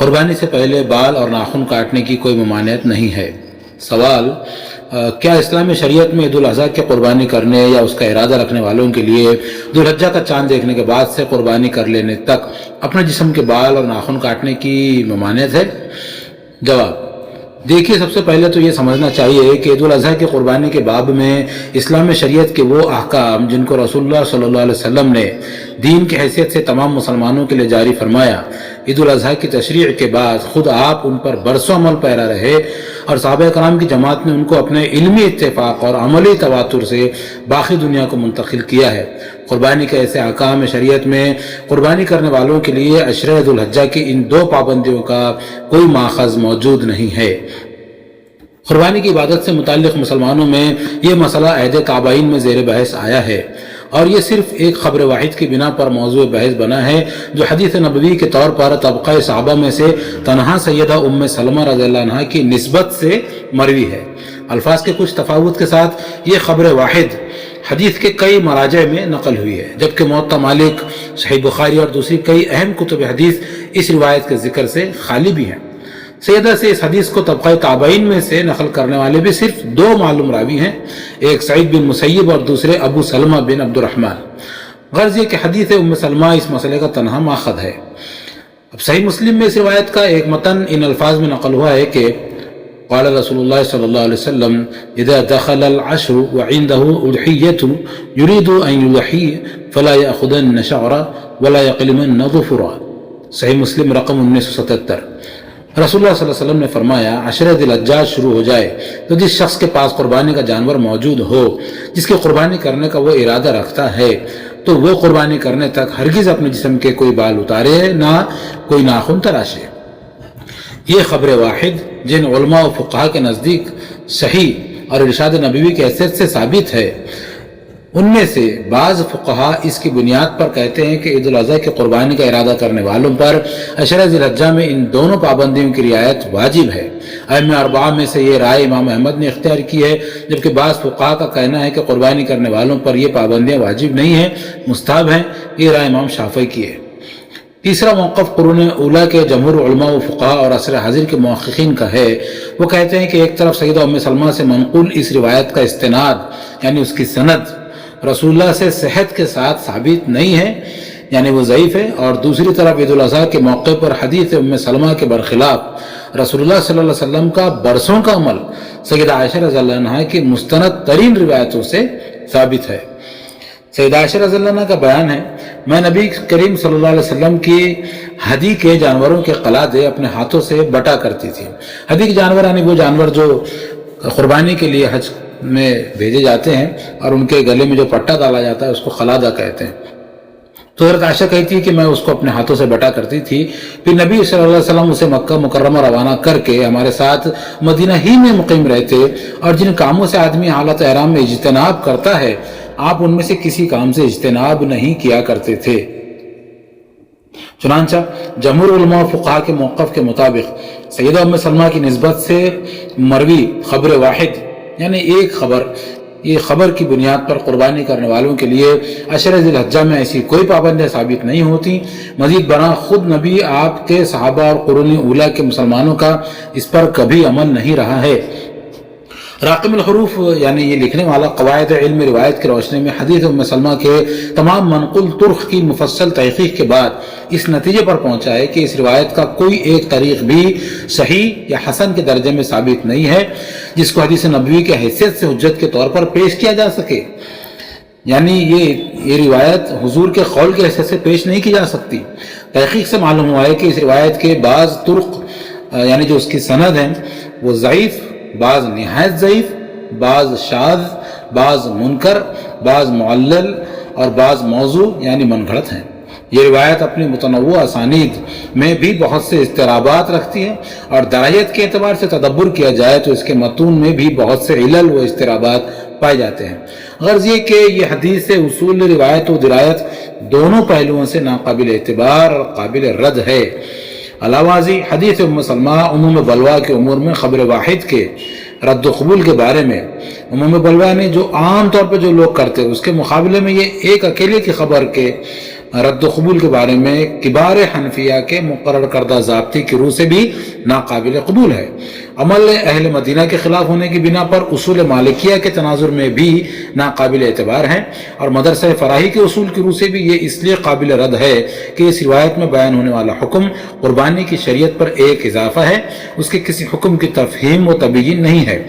قربانی سے پہلے بال اور ناخن کاٹنے کی کوئی ممانعت نہیں ہے۔ سوال: کیا اسلامی شریعت میں عید الاضحیٰ کی قربانی کرنے یا اس کا ارادہ رکھنے والوں کے لیے ذو الحجہ کا چاند دیکھنے کے بعد سے قربانی کر لینے تک اپنے جسم کے بال اور ناخن کاٹنے کی ممانعت ہے؟ جواب: دیکھیے، سب سے پہلے تو یہ سمجھنا چاہیے کہ عید الاضحیٰ کی قربانی کے باب میں اسلامی شریعت کے وہ احکام جن کو رسول اللہ صلی اللہ علیہ وسلم نے دین کی حیثیت سے تمام مسلمانوں کے لیے جاری فرمایا، عید الاضحیٰ کی تشریع کے بعد خود آپ ان پر برسوں عمل پیرا رہے اور صحابہ کرام کی جماعت نے ان کو اپنے علمی اتفاق اور عملی تواتر سے باقی دنیا کو منتقل کیا ہے۔ قربانی کے ایسے احکام شریعت میں قربانی کرنے والوں کے لیے عشرہ ذو الحجہ کی ان دو پابندیوں کا کوئی ماخذ موجود نہیں ہے۔ قربانی کی عبادت سے متعلق مسلمانوں میں یہ مسئلہ عہد تابعین میں زیر بحث آیا ہے، اور یہ صرف ایک خبر واحد کی بنا پر موضوع بحث بنا ہے، جو حدیث نبوی کے طور پر طبقہ صحابہ میں سے تنہا سیدہ ام سلمہ رضی اللہ عنہا کی نسبت سے مروی ہے۔ الفاظ کے کچھ تفاوت کے ساتھ یہ خبر واحد حدیث کے کئی مراجع میں نقل ہوئی ہے، جبکہ موطا مالک، صحیح بخاری اور دوسری کئی اہم کتب حدیث اس روایت کے ذکر سے خالی بھی ہیں۔ سیدہ سے اس حدیث کو طبقہ تابعین میں سے نقل کرنے والے بھی صرف دو معلوم راوی ہیں، ایک سعید بن مسیب اور دوسرے ابو سلمہ بن عبد الرحمن۔ غرض یہ کہ حدیث ام سلمہ اس مسئلے کا تنہا ماخذ ہے۔ اب صحیح مسلم میں اس روایت کا ایک متن ان الفاظ میں نقل ہوا ہے کہ قال رسول اللہ صلی اللہ علیہ وسلم اذا دخل العشر وعنده اضحیۃ يريد ان يضحی فلا يأخذن شعرا ولا يقلمن ظفرا۔ صحیح مسلم رقم 1977۔ رسول اللہ صلی اللہ علیہ وسلم نے فرمایا، عشرہ ذی الحجہ شروع ہو جائے تو جس شخص کے پاس قربانی کا جانور موجود ہو، جس کے قربانی کرنے کا وہ ارادہ رکھتا ہے، تو وہ قربانی کرنے تک ہرگز اپنے جسم کے کوئی بال اتارے، نہ کوئی ناخن تراشے۔ یہ خبر واحد جن علماء و فقہا کے نزدیک صحیح اور ارشاد نبوی کی حیثیت سے ثابت ہے، ان میں سے بعض فقہا اس کی بنیاد پر کہتے ہیں کہ عید الاضحیٰ کی قربانی کا ارادہ کرنے والوں پر عشرہ ذی الحجہ میں ان دونوں پابندیوں کی رعایت واجب ہے۔ ائمہ اربعہ میں سے یہ رائے امام احمد نے اختیار کی ہے، جبکہ بعض فقہا کا کہنا ہے کہ قربانی کرنے والوں پر یہ پابندیاں واجب نہیں ہیں، مستحب ہیں۔ یہ رائے امام شافعی کی ہے۔ تیسرا موقف قرون اولیٰ کے جمہور علماء و فقہا اور عصر حاضر کے محققین کا ہے۔ وہ کہتے ہیں کہ ایک طرف سیدہ ام سلمہ سے منقول اس روایت کا استناد، یعنی اس کی سند رسول اللہ سے صحت کے ساتھ ثابت نہیں ہے، یعنی وہ ضعیف ہے، اور دوسری طرف عید الاضحیٰ کے موقع پر حدیث ام سلمہ کے برخلاف رسول اللہ صلی اللہ علیہ وسلم کا برسوں کا عمل سیدہ عائشہ رضی اللہ عنہا کی مستند ترین روایتوں سے ثابت ہے۔ سیدہ عائشہ رضی اللہ عنہ کا بیان ہے، میں نبی کریم صلی اللہ علیہ وسلم کی ہدی کے جانوروں کے قلادے اپنے ہاتھوں سے بٹا کرتی تھی۔ ہدی کے جانور یعنی وہ جانور جو قربانی کے لیے حج میں بھیجے جاتے ہیں اور ان کے گلے میں جو پٹا ڈالا جاتا ہے اس کو قلادہ کہتے ہیں۔ تو حضرت عائشہ کہتی ہے کہ میں اس کو اپنے ہاتھوں سے بٹا کرتی تھی، پھر نبی صلی اللہ علیہ وسلم اسے مکہ مکرمہ روانہ کر کے ہمارے ساتھ مدینہ ہی میں مقیم رہتے، اور جن کاموں سے آدمی حالت احرام میں اجتناب کرتا ہے آپ ان میں سے کسی کام سے اجتناب نہیں کیا کرتے تھے۔ چنانچہ جمہور علماء و فقہا کے موقف کے مطابق سیدہ ام سلمہ کی نسبت سے مروی خبر واحد یعنی ایک خبر، یہ خبر کی بنیاد پر قربانی کرنے والوں کے لیے عشرہ ذی الحجہ میں ایسی کوئی پابندیاں ثابت نہیں ہوتی۔ مزید برآں خود نبی، آپ کے صحابہ اور قرون اولیٰ کے مسلمانوں کا اس پر کبھی عمل نہیں رہا ہے۔ راقم الحروف یعنی یہ لکھنے والا قواعد علم روایت کی روشنی میں حدیث ام سلمہ کے تمام منقول طرق کی مفصل تحقیق کے بعد اس نتیجے پر پہنچا ہے کہ اس روایت کا کوئی ایک طریق بھی صحیح یا حسن کے درجے میں ثابت نہیں ہے جس کو حدیث نبوی کی حیثیت سے حجت کے طور پر پیش کیا جا سکے، یعنی یہ روایت حضور کے قول کی حیثیت سے پیش نہیں کی جا سکتی۔ تحقیق سے معلوم ہوا ہے کہ اس روایت کے بعض طرق یعنی جو اس کی سند ہیں وہ ضعیف، بعض نہایت ضعیف، بعض شاذ، بعض منکر، بعض معلل اور بعض موضوع یعنی من گھڑت ہیں۔ یہ روایت اپنی متنوع اسانید میں بھی بہت سے اضطرابات رکھتی ہے، اور درجت کے اعتبار سے تدبر کیا جائے تو اس کے متون میں بھی بہت سے علل و اضطرابات پائے جاتے ہیں۔ غرض یہ کہ یہ حدیث سے اصول روایت و درایت دونوں پہلوؤں سے ناقابل اعتبار اور قابل رد ہے۔ علاوہ ازیں حدیث ام سلمہ عموم بلوا کے امور میں خبر واحد کے رد و قبول کے بارے میں عموم بلوا نے جو عام طور پہ جو لوگ کرتے اس کے مقابلے میں یہ ایک اکیلے کی خبر کے رد و قبول کے بارے میں کبار حنفیہ کے مقرر کردہ ضابطے کی روح سے بھی ناقابل قبول ہے۔ عمل اہل مدینہ کے خلاف ہونے کی بنا پر اصول مالکیہ کے تناظر میں بھی ناقابل اعتبار ہے، اور مدرسہ فراہی کے اصول کی روح سے بھی یہ اس لیے قابل رد ہے کہ اس روایت میں بیان ہونے والا حکم قربانی کی شریعت پر ایک اضافہ ہے، اس کے کسی حکم کی تفہیم و تبیین نہیں ہے۔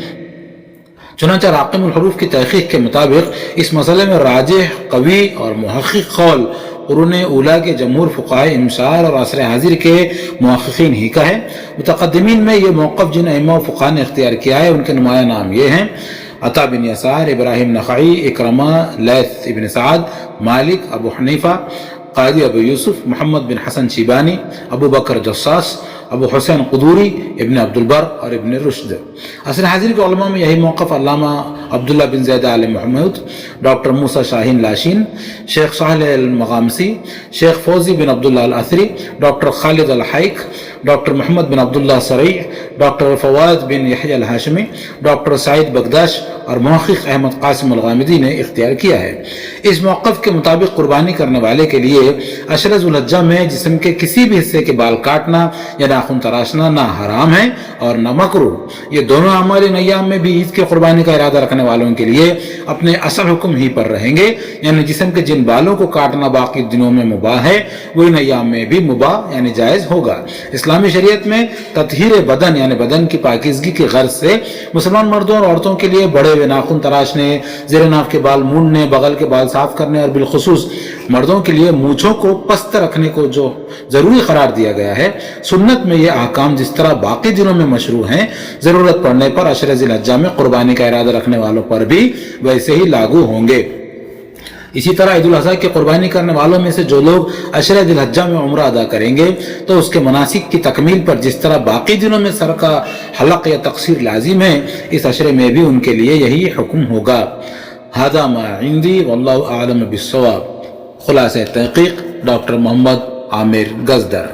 چنانچہ راقم الحروف کی تحقیق کے مطابق اس مسئلے میں راجح، قوی اور محقق قول قرون اولیٰ کے جمہور فقہائے امسال اور عصر حاضر کے محققین ہی کا ہے۔ متقدمین میں یہ موقف جن ائمہ و فقہاء نے اختیار کیا ہے ان کے نمایاں نام یہ ہیں: عطا بن یسار، ابراہیم نخعی، اکرمہ، لیث ابن سعد، مالک، ابو حنیفہ، قاضی ابو یوسف، محمد بن حسن شیبانی، ابو بکر جصاص، ابو حسین قدوری، ابن عبد البر اور ابن رشد۔ عصر حاضر کے علماء میں یہی موقف علامہ عبداللہ بن زید آل محمود، ڈاکٹر موسیٰ شاہین لاشین، شیخ صالح المغامسی، شیخ فوزی بن عبداللہ الاثری، ڈاکٹر خالد الحیک، ڈاکٹر محمد بن عبداللہ سریع، ڈاکٹر فواد بن یحییٰ الہاشمی، ڈاکٹر سعید بگداش اور محقق احمد قاسم الغامدی نے اختیار کیا ہے۔ اس موقف کے مطابق قربانی کرنے والے کے لیے عشرہ ذو الحجہ میں جسم کے کسی بھی حصے کے بال کاٹنا یا ناخن تراشنا نہ حرام ہے اور نہ مکروہ۔ یہ دونوں اعمال ان ایام میں بھی عید کے قربانی کا ارادہ رکھنے والوں کے لیے اپنے اصل حکم ہی پر رہیں گے، یعنی جسم کے جن بالوں کو کاٹنا باقی دنوں میں مباح ہے وہ ان ایام میں بھی مباح یعنی جائز ہوگا۔ اسلامی شریعت میں تطہیر بدن یعنی بدن کی پاکیزگی کی غرض سے مسلمان مردوں اور عورتوں کے لیے بڑے ہوئے ناخن تراشنے، زیر ناف کے بال مونڈنے، بغل کے بال صاف کرنے اور بالخصوص مردوں کے لیے مونچھوں کو پست رکھنے کو جو ضروری قرار دیا گیا ہے، سنت میں یہ احکام جس طرح باقی دنوں میں مشروع ہیں، ضرورت پڑنے پر عشرہ ذی الحجہ میں قربانی کا ارادہ رکھنے والوں پر بھی ویسے ہی لاگو ہوں گے۔ اسی طرح عید الاضحیٰ کی قربانی کرنے والوں میں سے جو لوگ عشرہ ذی الحجہ میں عمرہ ادا کریں گے تو اس کے مناسک کی تکمیل پر جس طرح باقی دنوں میں سر کا حلق یا تقصیر لازم ہے، اس عشرے میں بھی ان کے لیے یہی حکم ہوگا۔ ھذا ما عندی واللہ اعلم بالصواب۔ خلاصہ تحقیق ڈاکٹر محمد عامر گزدر۔